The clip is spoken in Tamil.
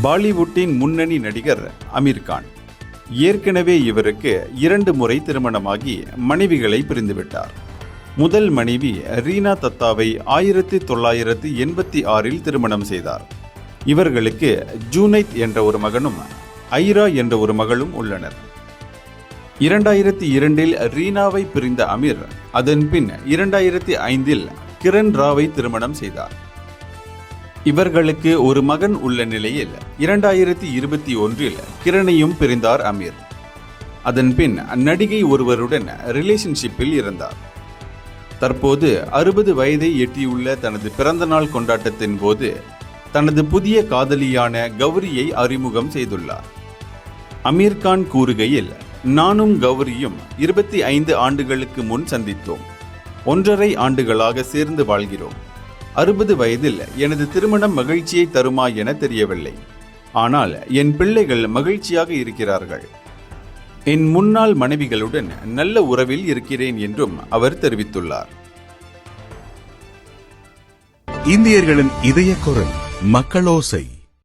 பாலிவுட்டின் முன்னணி நடிகர் அமீர் கான். ஏற்கனவே இவருக்கு 2 முறை திருமணமாகி மனைவிகளை பிரிந்துவிட்டார். முதல் மனைவி ரீனா தத்தாவை 1986இல் திருமணம் செய்தார். இவர்களுக்கு ஜூனைத் என்ற ஒரு மகனும் ஐரா என்ற ஒரு மகளும் உள்ளனர். 2002இல் ரீனாவை பிரிந்த அமீர் அதன் பின் 2005இல் கிரண் ராவை திருமணம் செய்தார். இவர்களுக்கு ஒரு மகன் உள்ள நிலையில் 2021இல் கிரணையும் பிரிந்தார் அமீர். அதன் பின் நடிகை ஒருவருடன் ரிலேஷன்ஷிப்பில் இருந்தார். தற்போது 60 வயதை எட்டியுள்ள தனது பிறந்தநாள் கொண்டாட்டத்தின் போது தனது புதிய காதலியான கௌரியை அறிமுகம் செய்துள்ளார். அமீர் கான் கூறுகையில், நானும் கௌரியும் 25 ஆண்டுகளுக்கு முன் சந்தித்தோம். 1.5 ஆண்டுகளாக சேர்ந்து வாழ்கிறோம். 60 வயதில் எனது திருமணம் மகிழ்ச்சியை தருமா என தெரியவில்லை. ஆனால் என் பிள்ளைகள் மகிழ்ச்சியாக இருக்கிறார்கள். என் முன்னாள் மனைவிகளுடன் நல்ல உறவில் இருக்கிறேன் என்றும் அவர் தெரிவித்துள்ளார். இந்தியர்களின் இதய குரல் மக்களோசை.